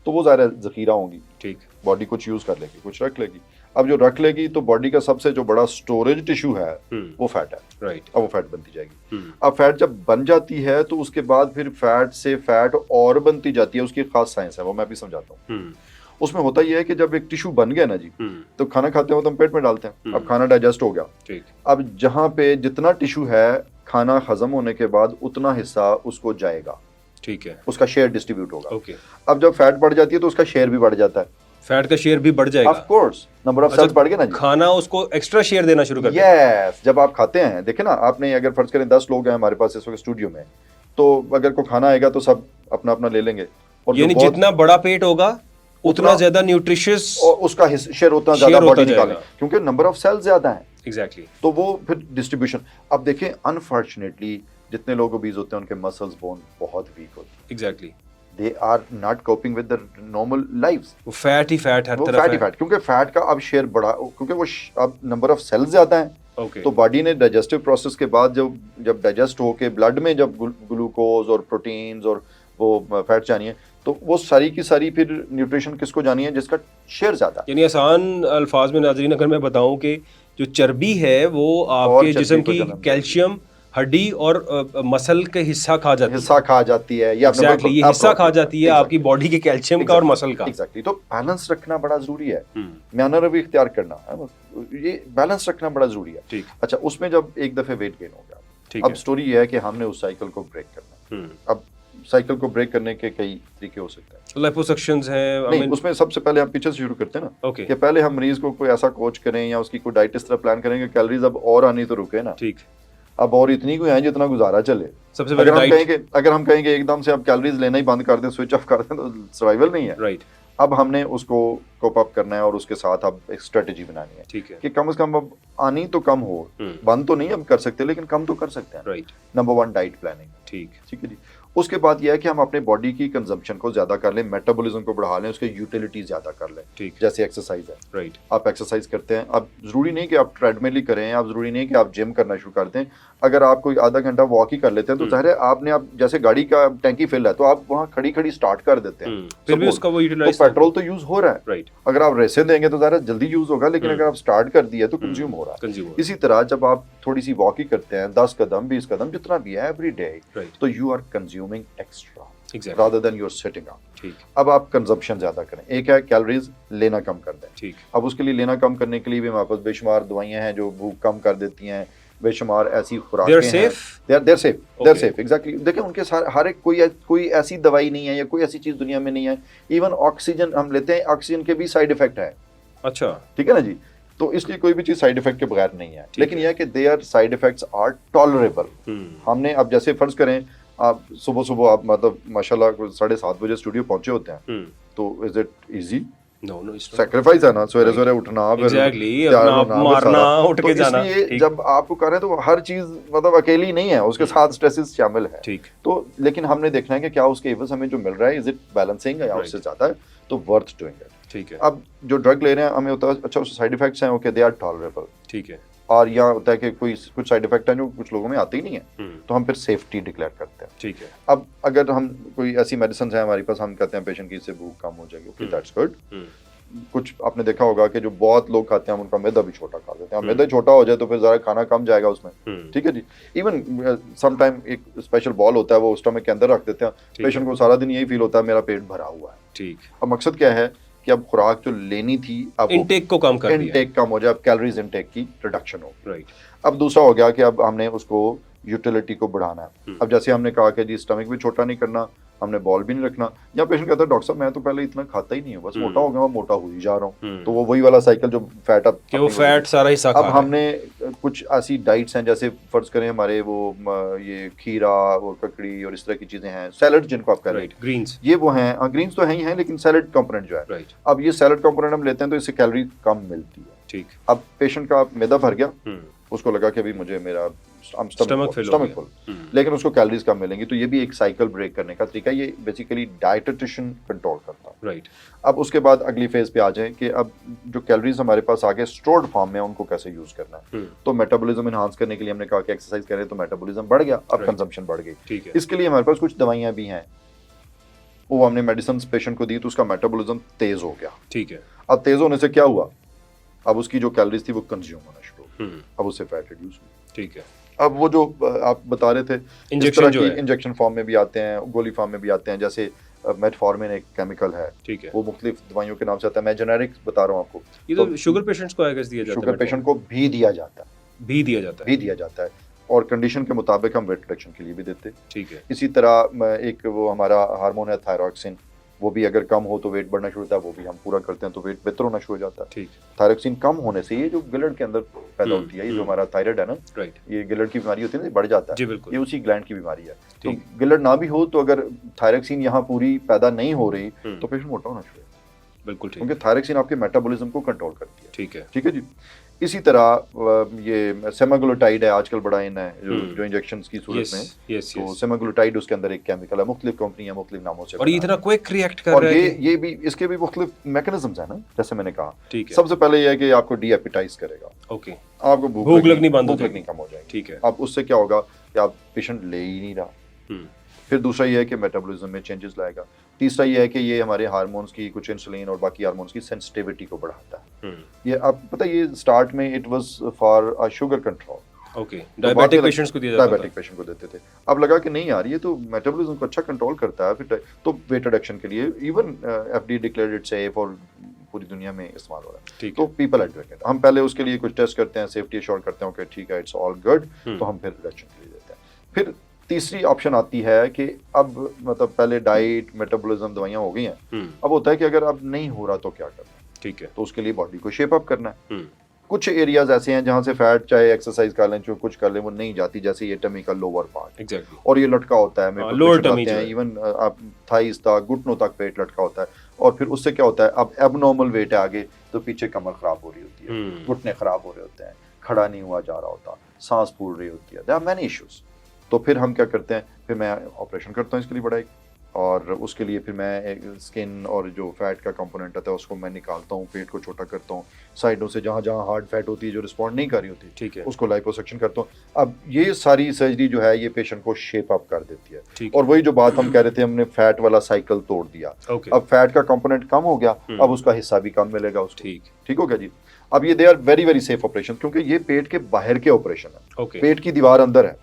तो वो ज़्यादा ज़खीरा होंगी। ठीक। बॉडी कुछ यूज़ कर लेगी, कुछ रख लेगी। अब जो रख लेगी तो बॉडी का सबसे जो बड़ा स्टोरेज टिश्यू है वो फैट है, राइट। अब वो फैट बनती जाएगी। अब फैट जब बन जाती है तो उसके बाद फिर फैट से फैट और बनती जाती है, उसकी खास साइंस है, वो मैं भी समझाता हूँ। उसमें होता यह है कि जब एक टिश्यू बन गया ना जी, तो खाना खाते हो तो हम पेट में डालते हैं। अब खाना डाइजेस्ट हो गया, ठीक। अब जहाँ पे जितना टिश्यू है, खाना हजम होने के बाद उतना हिस्सा उसको जाएगा, ठीक है, उसका शेयर डिस्ट्रीब्यूट होगा। ओके। अब जब फैट बढ़ जाती है तो उसका शेयर भी बढ़ जाता है, फैट का शेयर भी बढ़ जाएगा, of course, number of sales बढ़ गए ना जी। खाना उसको एक्स्ट्रा शेयर देना शुरू कर देगा। यस, जब आप खाते हैं, देखे ना आपने, अगर फर्ज करें 10 लोग हैं हमारे पास इस वक्त स्टूडियो में, तो अगर कोई खाना आएगा तो सब अपना अपना ले लेंगे, और यानी जितना बड़ा पेट होगा उतना ज्यादा न्यूट्रिशियस और उसका शेयर उतना ज्यादा बॉडी निकालें, क्योंकि नंबर ऑफ सेल्स ज्यादा हैं। एग्जैक्टली। तो वो फिर डिस्ट्रीब्यूशन। अब देखें, अनफॉर्चुनेटली जितने लोग ओबीज होते हैं उनके मसल्स बोन बहुत वीक होते हैं। Exactly. They are not coping with the normal lives. वो फैट ही फैट हर वो तरफ फैट ही फैट, क्योंकि फैट का अब शेयर बड़ा, क्योंकि वो अब नंबर ऑफ सेल्स ज्यादा हैं। Okay. तो बॉडी ने डाइजेस्टिव प्रोसेस के बाद जब डाइजेस्ट होके ब्लड में जब ग्लूकोज और प्रोटीन्स और वो फैट जानी है, तो वो सारी की सारी फिर न्यूट्रिशन किसको जानी है, जिसका शेयर ज्यादा। यानी आसान अल्फाज में नाज़रीन अगर मैं बताऊं कि जो चर्बी है वो आपके जिस्म की कैल्शियम, हड्डी और मसल के हिस्सा खा जाती है, ये एग्जैक्टली, ये हिस्सा खा जाती है आपकी बॉडी के कैल्शियम का और मसल का। एग्जैक्टली। तो बैलेंस रखना बड़ा जरूरी है, म्याना रवि इख्तियार करना है, ये बैलेंस रखना बड़ा जरूरी है। ठीक। अच्छा, उसमें जब एक दफे वेट गेन हो गया, ठीक अब है। स्टोरी ये है कि हमने उस साइकिल को ब्रेक करना है। अब साइकिल को ब्रेक करने के कई तरीके हो सकते हैं। लिपोसक्शंस हैं, नहीं, उसमें सबसे पहले हम पीछे से शुरू करते हैं ना, ओके, कि पहले हम मरीज को कोई ऐसा कोच करें या उसकी कोई डाइट इस तरह प्लान करें कि कैलोरीज अब और आनी तो रुके ना। ठीक। अब और इतनी कोई है जितना गुजारा चले। सबसे पहले अगर हम कहेंगे एकदम से अब कैलोरीज लेना ही बंद कर दें, स्विच ऑफ कर दें, तो सर्वाइवल नहीं है। राइट। अब हमने उसको कोप अप करना है और उसके साथ अब एक स्ट्रेटेजी बनानी है। ठीक है। कि कम से कम अब आनी तो कम हो, बंद तो नहीं अब कर सकते, लेकिन कम तो कर सकते हैं। राइट। Number 1 diet planning. ठीक है जी। उसके बाद यह है कि हम अपने बॉडी की कंजम्पशन को ज्यादा कर लें, मेटाबॉलिज्म को बढ़ा लें, उसके यूटिलिटी ज्यादा कर लें। ठीक। जैसे एक्सरसाइज है, राइट। आप एक्सरसाइज करते हैं, अब जरूरी नहीं कि आप ट्रेडमिल ही करें, आप जरूरी नहीं कि आप जिम करना शुरू कर दें। अगर आप कोई आधा घंटा वॉक ही कर लेते हैं तो ज़ाहिर है आपने, आप जैसे गाड़ी का टैंकी फिल है तो आप वहाँ खड़ी खड़ी स्टार्ट कर देते हैं, फिर भी उसका वो यूटिलाइज, तो पेट्रोल तो यूज हो रहा है। राइट। अगर आप रेसे देंगे तो ज़ाहिर जल्दी यूज होगा, लेकिन अगर आप स्टार्ट कर दिए तो कंज्यूम हो रहा है। इसी तरह जब आप थोड़ी सी वॉक ही करते हैं, 10 कदम 20 कदम जितना भी है एवरी डे, तो you are consuming extra rather than you're sitting up। ठीक। अब आप कंजम्पशन ज्यादा करें। एक है कैलोरीज लेना कम कर दें। ठीक। अब उसके लिए लेना कम करने के लिए भी हमारे पास बेशुमार दवाइयां हैं जो भूख कम कर देती हैं, बेशुमार ऐसी खुराकें हैं। They're safe, exactly। देखें उनके हर एक कोई ऐसी दवाई नहीं है या कोई ऐसी चीज दुनिया में नहीं है। इवन ऑक्सीजन हम लेते हैं, ऑक्सीजन के भी साइड इफेक्ट है। अच्छा, ठीक है ना जी। तो इसलिए कोई भी चीज साइड इफेक्ट के बगैर नहीं है, लेकिन यह कि their side effects are tolerable. हमने अब जैसे फर्ज करें आप सुबह आप मतलब माशाल्लाह 7:30 बजे स्टूडियो पहुंचे होते हैं, तो is it easy? No, sacrifice है ना, सवेरे उठना, मारना, उठ के जाना। इसलिए जब आपको कर रहे हैं तो हर चीज मतलब अकेली नहीं है, उसके साथ स्ट्रेसेस शामिल है। ठीक। तो लेकिन हमने देखना है कि क्या उसके एवज हमें जो मिल रहा है, इज इट बैलेंसिंग या उससे ज्यादा है, तो वर्थ डूइंग इट। ठीक है। अब जो ड्रग ले रहे हैं हमें होता है अच्छा उसके साइड इफेक्ट्स हैं, ओके, दे आर टॉलरेबल। ठीक है। और यहाँ होता है कि कुछ साइड इफेक्ट है जो कुछ लोगों में आते ही नहीं है, तो हम फिर सेफ्टी डिक्लेयर करते हैं। ठीक है। अब अगर हम कोई ऐसी मेडिसिन है हमारे पास, हम कहते हैं पेशेंट की इससे भूख कम हो जाएगी, ओके दैट्स गुड, कुछ आपने देखा होगा कि जो बहुत लोग खाते हैं उनका मैदा भी छोटा खा देते हैं, मैदा छोटा हो जाए तो फिर ज़रा खाना कम जाएगा उसमें, ठीक है जी। इवन सम टाइम एक स्पेशल बॉल होता है वो स्टमक के अंदर रख देते हैं, पेशेंट को सारा दिन यही फील होता है मेरा पेट भरा हुआ है। ठीक। अब मकसद क्या है कि अब खुराक जो लेनी थी अब इनटेक को कम कर दिया, इनटेक कम हो जाए, अब कैलोरीज इनटेक की रिडक्शन हो। राइट। अब दूसरा हो गया कि अब हमने उसको यूटिलिटी को बढ़ाना है। अब जैसे हमने कहा कि जी स्टमक भी छोटा नहीं करना, हमने बॉल भी नहीं रखना, या पेशेंट कहता है डॉक्टर साहब मैं तो पहले इतना खाता ही नहीं हूँ, बस मोटा हो गया, मैं मोटा हो ही जा रहा हूँ। तो वो वही वाला साइकिल जो फैट अब कि वो फैट सारा हिस्सा अब हमने कुछ ऐसी डाइट्स हैं जैसे फर्ज करें हमारे वो ये खीरा और ककड़ी और इस तरह की चीजें हैं, सैलड जिनको आप कह रहे हैं, ग्रीन्स, ये वो हैं, ग्रीन्स तो है ही हैं लेकिन सैलड कंपोनेंट जो है, अब ये सैलड कंपोनेंट हम लेते हैं तो इससे कैलोरी कम मिलती है। ठीक। अब पेशेंट का मैदा भर गया, उसको लगा कि अभी मुझे मेरा स्टमक फुल, लेकिन उसको कैलोरीज कम मिलेंगी, तो ये भी एक साइकिल ब्रेक करने का तरीका, ये बेसिकली डाइटिशियन कंट्रोल करता है। राइट। अब उसके बाद अगली फेज पे आ जाए कि अब जो कैलोरीज हमारे पास आगे स्टोर्ड फॉर्म में उनको कैसे यूज करना है। तो मेटाबॉलिज्म एनहांस करने के लिए हमने कहा कि एक्सरसाइज करें तो मेटाबॉलिज्म बढ़ गया, अब कंजम्पशन बढ़ गई। इसके लिए हमारे पास कुछ दवाइयां भी हैं, वो हमने मेडिसिन पेशेंट को दी तो उसका मेटाबॉलिज्म तेज हो गया। ठीक है। अब तेज होने से क्या हुआ, अब उसकी जो कैलोरीज थी वो कंज्यूम होना शुरू हो गई, अब उससे फैट रिड्यूस हुई। ठीक है। अब वो जो आप बता रहे थे इंजेक्शन जो है, इंजेक्शन फॉर्म में भी आते हैं, गोली फॉर्म में भी आते हैं, जैसे मेटफॉर्मिन एक केमिकल है, ठीक है, वो मुख्तलिफ दवाइयों के नाम से आता है, मैं जेनेरिक बता रहा हूँ आपको। ये तो शुगर पेशेंट्स को दिया जाता है, शुगर पेशेंट को भी दिया जाता है, भी दिया जाता है, और कंडीशन के मुताबिक हम वेट रिडक्शन के लिए भी देते हैं। ठीक है। इसी तरह एक वो हमारा हार्मोन है थायरॉक्सिन, वो भी अगर कम हो तो वेट बढ़ना शुरू होता है, वो भी हम पूरा करते हैं तो वेट बेहतर होना शुरू हो जाता है। ठीक। थायरॉक्सिन कम होने से ये जो गिलड के अंदर पैदा होती है, ये जो हमारा थायराइड है ना, राइट, ये गिलड की बीमारी होती है ना, बढ़ जाता है, ये उसी ग्लैंड की बीमारी है। तो गिलड ना भी हो तो अगर थायरॉक्सिन यहाँ पूरी पैदा नहीं हो रही तो पेशेंट मोटा होना शुरू होता है। बिल्कुल ठीक, क्योंकि थायरॉक्सिन आपके मेटाबॉलिज्म को कंट्रोल करती है। ठीक है, ठीक है जी। इसी तरह ये सेमाग्लूटाइड है, आजकल बड़ा इन है जो इंजेक्शंस की सूरत में, तो सेमाग्लूटाइड उसके अंदर एक केमिकल है, मुख्तलिफ कंपनियां मुख्तलिफ नामों से, और ये इतना क्विक रिएक्ट कर रहा है, ये भी इसके भी मुख्तलिफ मैकेनिज्म्स हैं ना, जैसे मैंने कहा। ठीक है। सबसे पहले ये है कि आपको डीएपेटाइज करेगा, ओके, आपको भूख लगनी कम हो जाएगी। ठीक है। अब उससे क्या होगा कि आप पेशेंट ले ही नहीं रहा। फिर दूसरा ये है कि मेटाबॉलिज्म में चेंजेस लाएगा। तीसरा ये है कि ये हमारे हार्मोन्स की, कुछ इंसुलिन और बाकी हार्मोन्स की सेंसिटिविटी को बढ़ाता है। ये आप पता है, ये स्टार्ट में it was for a sugar control, okay, diabetic patients को दिया जाता था, डायबिटिक पेशेंट को देते थे। अब लगा कि नहीं यार ये तो मेटाबॉलिज्म को अच्छा कंट्रोल करता है, फिर तो वेट रिडक्शन के लिए even FDA declared it safe और पूरी दुनिया में इस्तेमाल हो रहा है, तो पीपल आर डूइंग इट। हम पहले उसके लिए कुछ टेस्ट करते हैं, सेफ्टी एश्योर करते हैं, ओके ठीक है, इट्स ऑल गुड, तो हम फिर रिडक्शन के लिए देते हैं। फिर तीसरी ऑप्शन आती है कि अब मतलब पहले डाइट, मेटाबॉलिज्म, दवाइयां हो गई हैं, अब होता है कि अगर अब नहीं हो रहा तो क्या करना है। ठीक है। तो उसके लिए बॉडी को शेप अप करना है। कुछ एरियाज ऐसे हैं जहां से फैट चाहे एक्सरसाइज कर लें, कुछ कर लें, वो नहीं जाती, जैसे ये टमी का लोअर पार्ट, एग्जैक्टली, और ये लटका होता है, लोअर टमी है, इवन आप थाइस तक, घुटनों तक पेट लटका होता है, और फिर उससे क्या होता है, अब एबनॉर्मल वेट है आगे तो पीछे कमर खराब हो रही होती है, घुटने खराब हो रहे होते हैं, खड़ा नहीं हुआ जा रहा होता, सांस फूल रही होती है, देयर आर मेनी इश्यूज। तो फिर हम क्या करते हैं, फिर मैं ऑपरेशन करता हूँ इसके लिए बड़ा एक, और उसके लिए फिर मैं स्किन और जो फैट का कंपोनेंट आता है उसको मैं निकालता हूँ, पेट को छोटा करता हूँ, साइडों से जहाँ जहाँ हार्ड फैट होती है जो रिस्पॉन्ड नहीं कर रही होती, ठीक है, उसको लाइपोसक्शन करता हूँ। अब ये सारी सर्जरी जो है ये पेशेंट को शेप अप कर देती है, और वही जो बात हम कह रहे थे, हमने फैट वाला साइकिल तोड़ दिया। अब फैट का कंपोनेंट कम हो गया, अब उसका हिस्सा भी कम मिलेगा उसको। ठीक हो गया जी। अब ये they are very very safe operation, क्योंकि ये पेट के बाहर के ऑपरेशन है, पेट की दीवार अंदर है।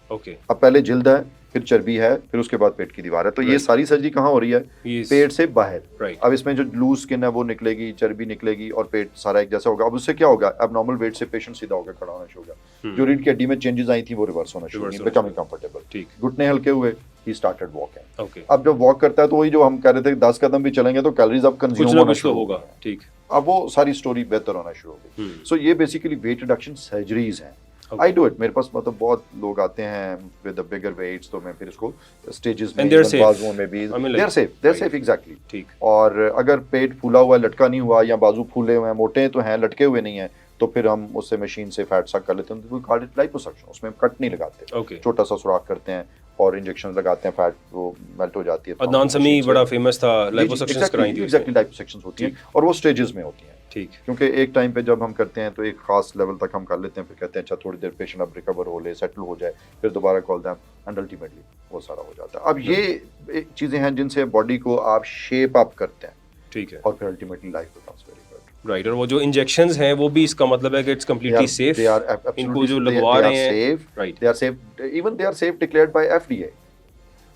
अब पहले जिल्द है, फिर चर्बी है, फिर उसके बाद पेट की दीवार है, तो ये सारी सर्जरी कहाँ हो रही है, पेट से बाहर। अब इसमें जो लूज स्किन है वो निकलेगी, चर्बी निकलेगी, और पेट सारा एक जैसा होगा। अब उससे क्या होगा, अब नॉर्मल वेट से पेशेंट सीधा होकर खड़ा होना शुरू होगा, जो रीढ़ की हड्डी में चेंजेस आई थी वो रिवर्स होना शुरू होगी, बिकमिंग कंफर्टेबल, घुटने हल्के हुए, ही स्टार्टेड वॉकिंग। अब जब वॉक करता है तो वही जो हम कह रहे थे 10 कदम भी चलेंगे तो कैलोरीज अब कंज्यूम होना शुरू होगा। ठीक, अब वो सारी स्टोरी बेहतर होना शुरू हो गई। सो ये बेसिकली वेट रिडक्शन सर्जरीज हैं। आई डू इट, मेरे पास मतलब बहुत लोग आते हैं विद बिगर वेट्स, तो मैं फिर इसको स्टेजेस में, बाजुओं में भी, दे आर सेफ एग्जैक्टली। ठीक, और अगर पेट फूला हुआ, लटका नहीं हुआ, या बाजू फूले हुए हैं, मोटे तो हैं, लटके हुए नहीं है, तो फिर हम उससे मशीन से फैट सक कर लेते हैं, तो कॉल इट लाइपोसक्शन। उसमें कट नहीं लगाते, छोटा सा सुराख करते हैं और इंजेक्शन लगाते हैं, फैट वो मेल्ट हो जाती है। अदनान समी बड़ा फेमस था, लाइपोसक्शंस कराई थी, एग्जैक्टली लाइपोसक्शंस होती हैं, और वो स्टेजेस में होती हैं। ठीक, क्योंकि एक टाइम पे जब हम करते हैं तो एक खास लेवल तक हम कर लेते हैं, फिर कहते हैं अच्छा थोड़ी देर पेशेंट अब रिकवर हो ले, सेटल हो जाए, फिर दोबारा कॉल दें, एंड अल्टीमेटली वो सारा हो जाता है। अब ये चीज़ें हैं जिनसे बॉडी को आप शेप अप करते हैं। ठीक है, और फिर ultimately life becomes very good. Right. और वो जो इंजेक्शंस हैं वो भी इसका मतलब है कि इट्स कंप्लीटली सेफ, इनको जो लगवा रहे हैं, right, they are safe, even they are safe declared by FDA.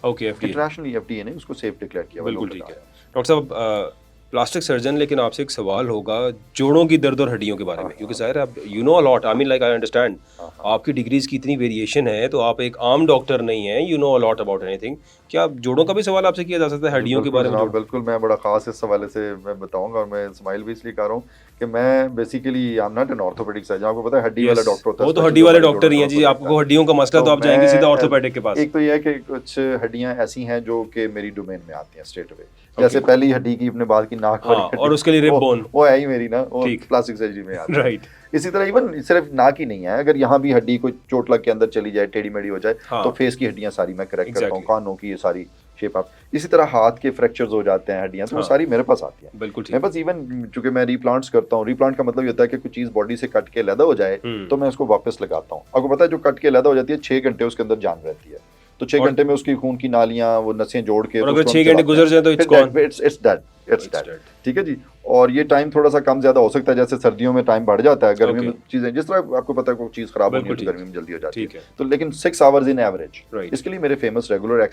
Okay, FDA, internationally FDA ने उसको सेफ डिक्लेयर किया। बिल्कुल ठीक है। डॉक्टर साहब, प्लास्टिक सर्जन, लेकिन आपसे एक सवाल होगा जोड़ों की दर्द और हड्डियों के बारे में, क्योंकि ज़ाहिर है आप you know a lot, I mean like I understand, आपकी डिग्रीज की इतनी वेरिएशन है, तो आप एक आम डॉक्टर नहीं हैं, you know a lot about anything. क्या जोड़ों का भी सवाल आपसे किया जा सकता है, हड्डियों के बारे में? बिल्कुल, मैं बड़ा खास इस हवाले से मैं बताऊंगा, और मैं स्माइल भी इसलिए कर रहा हूँ कि मैं basically I am not an orthopaedic surgeon. आपको पता है हड्डी वाला डॉक्टर होता है, वो तो हड्डी वाले डॉक्टर ही हैं जी। आपको हड्डियों का मसला तो आप जाएंगे सीधा ऑर्थोपेडिक के पास। एक तो ये है कि कुछ हड्डियां ऐसी हैं जो कि मेरी डोमेन में आती हैं स्ट्रेट अवे, जैसे पहली हड्डी की अपने बात की नाक वाली, और उसके लिए रिब बोन, वो है ही मेरी ना, वो प्लास्टिक सर्जरी में आती है, राइट। इसी तरह इवन सिर्फ नाक ही नहीं है, अगर यहाँ भी हड्डी कोई चोट लग के अंदर चली जाए, टेढ़ी मेढ़ी हो जाए, तो फेस की हड्डियां सारी मैं करेक्ट करता हूँ, कानों की ये सारी शेप अप। इसी तरह हाथ के फ्रैक्चर्स हो जाते हैं हड्डियां, तो वो सारी मेरे पास आती हैं। बिल्कुल ठीक। मैं बस इवन चूंकि मैं रीप्लांट्स करता हूँ, रीप्लांट का मतलब ये होता है कि कुछ चीज बॉडी से कट के लैदा हो जाए तो मैं उसको वापस लगाता हूँ। आपको पता है जो कट के लैदा हो जाती है 6 घंटे उसके अंदर जान रहती है, तो 6 घंटे में उसकी खून की नालियां, वो नसें जोड़ के, और अगर 6 घंटे गुजर जाए तो इट्स डेड, ठीक है जी। और ये टाइम थोड़ा सा कम ज्यादा हो सकता है, जैसे सर्दियों में टाइम बढ़ जाता है, गर्मियों में चीजें जिस तरह आपको पता है कोई चीज खराब होगी तो गर्मी में जल्दी हो जाती है, तो लेकिन 6 आवर्स इन एवरेज। इसके लिए मेरे फेमस रेगुलर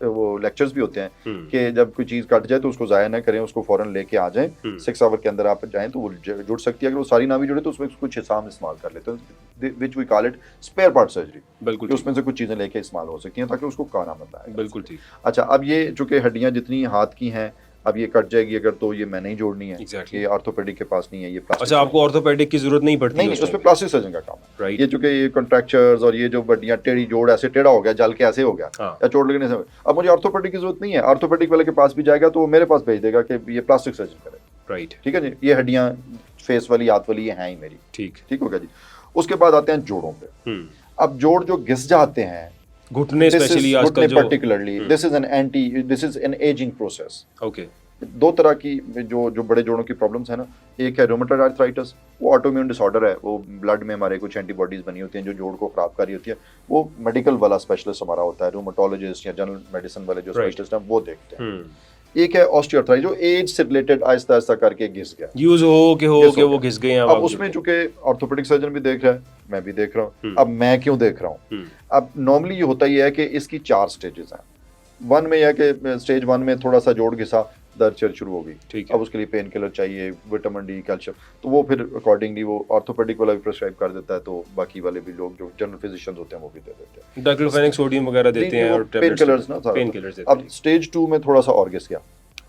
वो लेक्चर्स भी होते हैं कि जब कोई चीज कट जाए तो उसको जाया ना करें, उसको फौरन लेके आ जाएं, 6 आवर के अंदर आप जाएं तो वो जुड़ सकती है। अगर वो सारी ना भी जुड़े तो उसमें कुछ हिस्सा हम इस्तेमाल कर लेते हैं, which we call it spare part surgery. बिल्कुल, उसमें से कुछ चीजें लेके इस्तेमाल हो सकती हैं ताकि उसको कारआमद आए। बिल्कुल ठीक। अच्छा, अब ये चूंकि हड्डियां जितनी हाथ की हैं, अब ये कट जाएगी अगर तो ये मैंने ही जोड़नी है, ये ऑर्थोपेडिक के पास नहीं है, ये प्लास्टिक। अच्छा, आपको ऑर्थोपेडिक की जरूरत नहीं पड़ती? नहीं, उसमें प्लास्टिक सर्जन का काम है, राइट। ये चूंकि ये कॉन्ट्रैक्चर्स और ये जो हड्डियां टेढ़ी जोड़ ऐसे टेढ़ा हो गया, जल के ऐसे हो गया, या चोट लगने से, अब मुझे ऑर्थोपेडिक की जरूरत नहीं है। ऑर्थोपेडिक वाले के पास भी जाएगा तो वो मेरे पास भेज देगा कि ये प्लास्टिक सर्जन करे, राइट, ठीक है जी। ये हड्डियां फेस वाली, हाथ वाली, ये हैं ही मेरी, ठीक हो गया जी। उसके बाद आते हैं जोड़ों पे। अब जोड़ जो घिस जाते हैं, घुटने स्पेशली आजकल जो particularly, this is an ageing process. Okay, 2 तरह की जो बड़े जोड़ों की प्रॉब्लम्स है ना, एक है रूमेटॉइड आर्थराइटिस, वो ऑटोइम्यून डिसऑर्डर है, वो ब्लड में हमारे कुछ एंटीबॉडीज बनी होती हैं जो जोड़ को खराब कर रही होती है, वो मेडिकल वाला स्पेशलिस्ट हमारा होता है, रूमेटोलॉजिस्ट या जनरल मेडिसिन वाले जो स्पेशलिस्ट हैं वो देखते हैं। एक है ऑस्टियोआर्थराइटिस, जो एज से रिलेटेड आहिस्ता आहिस्ता करके घिस गया, यूज हो के वो घिस गए हैं। अब उसमें चूंकि ऑर्थोपेडिक सर्जन भी देख रहा है, मैं भी देख रहा हूँ, अब मैं क्यों देख रहा हूँ? अब नॉर्मली ये होता ही है कि इसकी 4 स्टेजेस हैं। 1 में यह कि स्टेज 1 में थोड़ा सा जोड़ घिसा, दर्द शुरू हो गई, ठीक है, अब उसके लिए पेन किलर चाहिए, विटामिन डी, कैल्शियम, तो वो फिर अकॉर्डिंगली वो ऑर्थोपेडिक वाला भी प्रिस्क्राइब कर देता है, तो बाकी वाले भी लोग जो जनरल फिजिशियंस होते हैं वो भी दे देते हैं, डाइक्लोफेनेक सोडियम वगैरह देते हैं और पेन किलर्स ना, पेन किलर्स। अब स्टेज 2 में थोड़ा सा और घिस गया,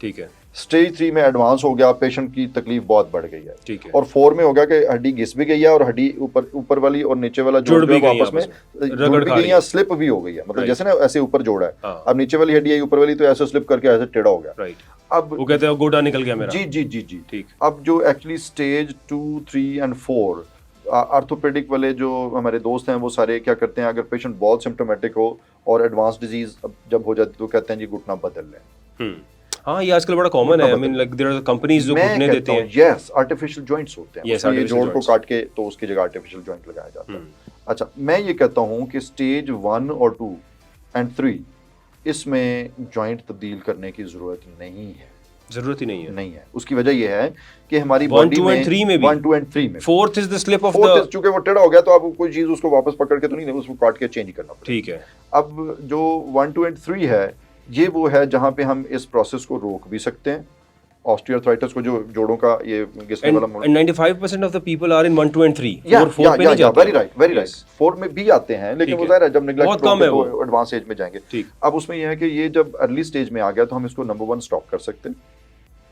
ठीक है। स्टेज 3 में एडवांस हो गया, पेशेंट की तकलीफ बहुत बढ़ गई है, ठीक है। और 4 में हो गया कि हड्डी घिस भी गई है और हड्डी ऊपर वाली और नीचे वाला जोड़ भी आपस में रगड़ भी गई है, स्लिप भी हो गई है, मतलब जैसे ना ऐसे ऊपर जोड़ा है, अब नीचे वाली हड्डी है, ऊपर वाली तो ऐसे स्लिप करके ऐसे टेढ़ा हो गया, राइट। अब वो कहते हैं गोटा निकल गया मेरा, जी, ठीक। अब जो एक्चुअली स्टेज 2, 3 एंड 4 ऑर्थोपेडिक वाले जो हमारे दोस्त हैं वो सारे क्या करते हैं, अगर पेशेंट बहुत सिम्टोमेटिक हो और एडवांस डिजीज जब हो जाती है तो कहते हैं जी घुटना बदल लें। हाँ, ये आजकल बड़ा कॉमन है, I mean like there are companies जो घुटने देते हैं, यस, आर्टिफिशियल जॉइंट्स होते हैं, उसमें ये जोड़ को काट के तो उसकी जगह आर्टिफिशियल जॉइंट लगाया जाता है। अच्छा, मैं ये कहता हूँ कि स्टेज 1 और 2 एंड 3 इसमें जॉइंट तब्दील करने की जरूरत नहीं है, जरूरत ही नहीं है। उसकी वजह ये है कि हमारी बॉडी में 1, 2 एंड 3 में 4th is the slip of the, चूंकि वो टेढ़ा हो गया तो आप कोई चीज उसको वापस पकड़ के तो नहीं, उसको काट के चेंज करना पड़ेगा, ठीक है। अब जो 1, 2 एंड 3 है, ये वो है जहां पे हम इस प्रोसेस को रोक भी सकते हैं, ऑस्टियोआर्थराइटिस को, जो जोड़ों का ये घिसने वाला, and 95% of the people are in 1, 2 and 3, 4 पे नहीं जाते, वेरी राइट, 4 में भी आते हैं, लेकिन वो ज़ाहिर है जब नेग्लेक्ट होते हैं तो एडवांस एज में जाएंगे। अब उसमें यह है कि ये जब अर्ली स्टेज में आ गया तो हम इसको नंबर 1 स्टॉप कर सकते हैं,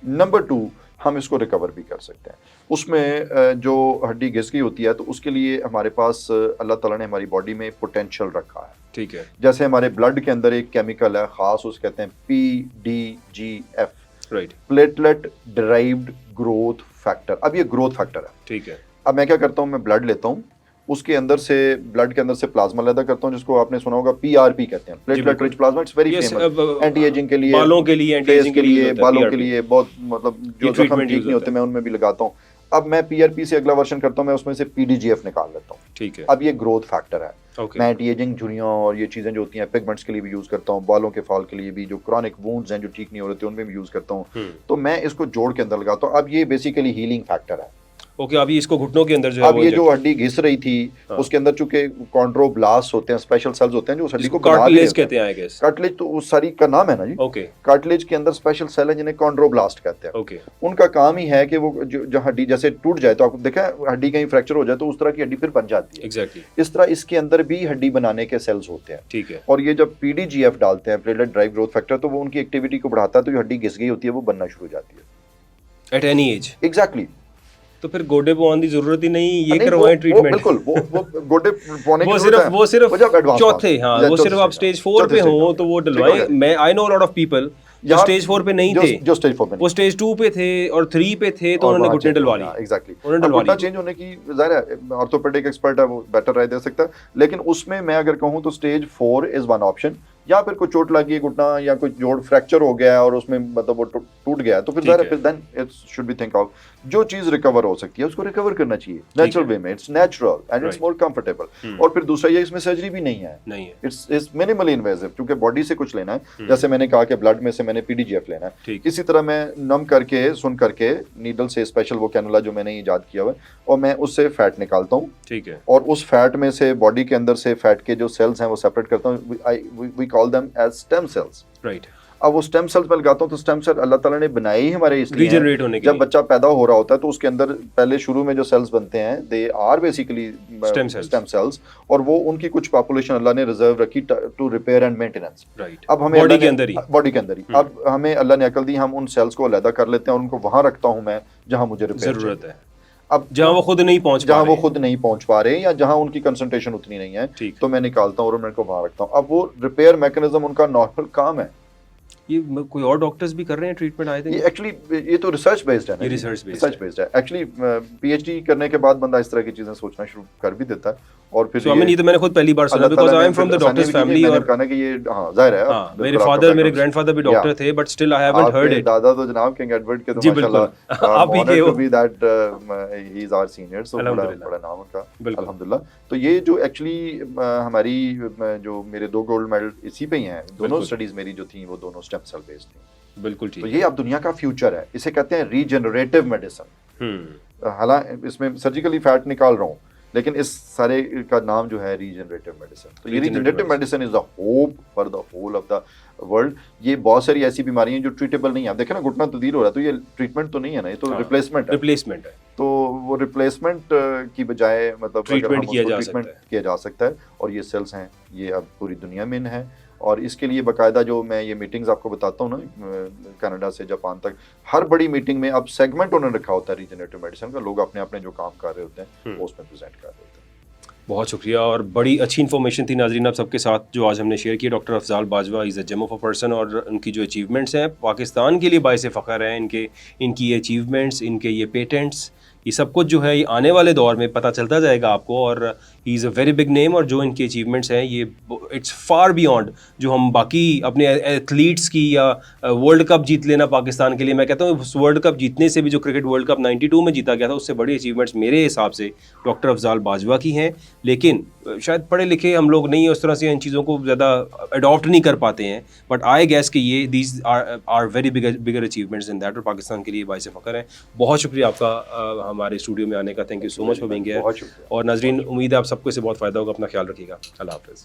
नंबर 2 हम इसको रिकवर भी कर सकते हैं। उसमें जो हड्डी घिस गई होती है तो उसके लिए हमारे पास अल्लाह ताला ने हमारी बॉडी में पोटेंशियल रखा है, ठीक है। जैसे हमारे ब्लड के अंदर एक केमिकल है खास, उसको कहते हैं PDGF, right, platelet derived growth factor. अब ये ग्रोथ फैक्टर है, ठीक है। अब मैं क्या करता हूँ, मैं ब्लड लेता हूँ, उसके अंदर से ब्लड के अंदर से प्लाज्मा पैदा करता हूँ, जिसको आपने सुना होगा PRP कहते हैं, platelet rich plasma. It's very famous, anti ageing के लिए, बालों के लिए, एंटी एजिंग के लिए, बालों के लिए बहुत, मतलब जो जख्म ठीक नहीं होते मैं उनमें भी लगाता हूँ। अब मैं PRP से अगला वर्जन करता हूँ, मैं उसमें से PDGF निकाल लेता हूँ। ठीक है। अब ये ग्रोथ फैक्टर है। Okay. मैं एंटी एजिंग झुर्रियों और ये चीज़ें जो होती हैं पिगमेंट्स के लिए भी यूज़ करता हूँ, बालों के फॉल के लिए भी, जो क्रॉनिक वुंड्स हैं जो ठीक नहीं हो रहे थे उनमें भी यूज़ करता हूँ। तो मैं इसको जोड़ के अंदर लगाता हूँ। अब ये बेसिकली हीलिंग फैक्टर है। ओके, अभी इसको घुटनों के अंदर जो है अब ये जो हड्डी घिस रही थी उसके अंदर चूंकि कॉन्ड्रोब्लास्ट होते हैं, स्पेशल सेल्स होते हैं जो उस हड्डी को बना कार्टिलेज कहते हैं, आई गेस। कार्टिलेज तो उस सारी का नाम है ना जी। ओके। कार्टिलेज के अंदर स्पेशल सेल है जिन्हें कॉन्ड्रोब्लास्ट कहते हैं। ओके। उनका काम ही है कि वो जो हड्डी जैसे टूट जाए तो आपको देखा है हड्डी कहीं फ्रैक्चर हो जाए तो उस तरह की हड्डी फिर बन जाती है। एग्जैक्टली। इस तरह इसके अंदर भी हड्डी बनाने के सेल्स होते हैं। ठीक है। और ये जब PDGF डालते हैं, प्लेटलेट ड्राइव ग्रोथ फैक्टर, तो वो उनकी एक्टिविटी को बढ़ाता है, तो जो हड्डी घिस गई होती है वो बनना शुरू हो जाती है। At any as. एग्जैक्टली। तो फिर गोडे पवाने की जरूरत ही नहीं, ये नहीं, करवाएं ट्रीटमेंट। बिल्कुल वो गोडे पवाने की वो जरूरत है। सिर्फ जब advance चौथे, पास। हाँ, या वो चौथे सिर्फ आप stage स्टेज 4 पे हो तो वो डलवाएं। मैं I know lot of people जो स्टेज 4 पे नहीं थे, जो स्टेज 4 पे वो स्टेज 2 पे थे और 3 पे थे, तो उन्होंने घुटने डलवा ली। एग्जैक्टली। उन्होंने डलवा घुटना ली। चेंज होने की जाहिर है ऑर्थोपेडिक एक्सपर्ट है, वो बेटर राय दे सकता है, लेकिन उसमें मैं अगर कहूँ तो स्टेज 4 इज वन ऑप्शन। या फिर कोई चोट लगी घुटना या कोई जोड़ फ्रैक्चर हो गया और उसमें मतलब वो टूट गया, तो फिर जाहिर है फिर then it should be think of जो चीज रिकवर हो सकती है उसको रिकवर करना चाहिए नेचुरल वे में। It's natural and it's more comfortable. और फिर दूसरा ये इसमें सर्जरी भी नहीं है, इट्स मिनिमली इन्वेसिव, क्योंकि बॉडी से कुछ लेना है। जैसे मैंने कहा कि ब्लड में से मैंने PDGF लेना है, इसी तरह मैं नम करके सुन करके नीडल से स्पेशल वो कैनुला जो मैंने ईजाद किया हुआ है और मैं उससे फैट निकालता हूँ। ठीक है। और उस फैट में से बॉडी के अंदर से फैट के जो सेल्स हैं वो सेपरेट करता हूँ। We call them as stem cells. Right. अब वो स्टेम सेल्स में लगाता हूँ तो स्टेम सेल अल्लाह ताला ने बनाए ही हमारे इसलिए रीजनरेट होने के लिए। जब बच्चा पैदा हो रहा होता है तो उसके अंदर पहले शुरू में जो सेल्स बनते हैं they are basically stem cells, और वो उनकी कुछ पॉपुलेशन अल्लाह ने रिजर्व रखी to repair and maintenance. Right. अब हमें बॉडी के अंदर ही अब हमें अल्लाह ने अकल दी, हम उन सेल्स को अलग कर लेते हैं और उनको वहां रखता हूँ मैं जहां मुझे रिपेयर जरूरत है। अब जहां वो खुद नहीं पहुंच पा रहे या जहां उनकी कंसंट्रेशन उतनी नहीं है, तो मैं निकालता हूँ और मैं उनको वहां रखता हूँ। अब वो रिपेयर मैकेनिज्म उनका नॉर्मल काम है। ये कोई और डॉक्टर्स भी कर रहे हैं ट्रीटमेंट आए थे? ये एक्चुअली ये तो रिसर्च बेस्ड है ना, रिसर्च बेस्ड है। एक्चुअली PhD करने के बाद बंदा इस तरह की चीजें सोचना शुरू कर भी देता है। और फिर ये तो मैंने खुद पहली बार सुना, because I am from the doctors family. और कहना कि ये हां जाहिर है, मेरे फादर मेरे ग्रैंडफादर भी डॉक्टर थे, but still I haven't heard it. दादा तो जनाब किंग एडवर्ड के तो माशाल्लाह आप ही के हो, be that he is our senior, so बड़ा नाम उनका अल्हम्दुलिल्लाह। तो ये जो एक्चुअली हमारी जो मेरे 2 गोल्ड मेडल इसी पे ही हैं, दोनों स्टडीज मेरी जो थी वो दोनों स्टेम सेल बेस्ड थी। बिल्कुल ठीक। तो ये अब दुनिया का फ्यूचर है, इसे कहते हैं रीजनरेटिव मेडिसिन। हालांकि इसमें सर्जिकली फैट निकाल रहा हूँ, लेकिन इस सारे का नाम जो है रीजनरेटिव मेडिसिन। तो ये regenerative medicine is the hope for the whole of the world. ये बहुत सारी ऐसी बीमारियां जो ट्रीटेबल नहीं है। आप देखें ना घुटना तब्दील हो रहा है तो ये ट्रीटमेंट तो नहीं है ना, ये तो रिप्लेसमेंट है। तो वो रिप्लेसमेंट की बजाय मतलब ट्रीटमेंट किया जा सकता है। और ये सेल्स हैं ये अब पूरी दुनिया में है, और इसके लिए बाकायदा जो मैं ये मीटिंग्स आपको बताता हूँ ना, कनाडा से जापान तक हर बड़ी मीटिंग में अब सेगमेंट उन्होंने रखा होता है रीजनरेटिव मेडिसिन का। लोग अपने अपने जो काम कर रहे होते हैं वो उसमें प्रेजेंट कर रहे होते हैं। बहुत शुक्रिया और बड़ी अच्छी इन्फॉर्मेशन थी नाज़रीन आप सबके साथ जो आज हमने शेयर की। Doctor Afzal Bajwa is a gem of a person, और उनकी जो अचीवमेंट्स हैं पाकिस्तान के लिए बाइस फ़ख्र हैं। इनकी ये अचीवमेंट्स, इनके ये पेटेंट्स, ये सब कुछ जो है ये आने वाले दौर में पता चलता जाएगा आपको। और he is a very big name, और जो इनके अचीवमेंट्स हैं ये इट्स फार बियॉन्ड जो हम बाकी अपने एथलीट्स की या वर्ल्ड कप जीत लेना पाकिस्तान के लिए। मैं कहता हूँ उस वर्ल्ड कप जीतने से भी, जो क्रिकेट वर्ल्ड कप 92 में जीता गया था, उससे बड़ी अचीवमेंट्स मेरे हिसाब से डॉक्टर अफजाल बाजवा की हैं। लेकिन शायद पढ़े लिखे हम लोग नहीं उस तरह से इन चीज़ों को ज़्यादा अडॉप्ट नहीं कर पाते हैं, बट आई गैस कि ये these are very bigger achievements in that, और पाकिस्तान के लिए बाइस फ़ख्र है। बहुत शुक्रिया आपका हमारे स्टूडियो में आने का। Thank you so much for being here. और नाजरीन उम्मीद है आप सबको इससे बहुत फ़ायदा होगा। अपना ख्याल रखिएगा। अल्लाह हाफ़िज़।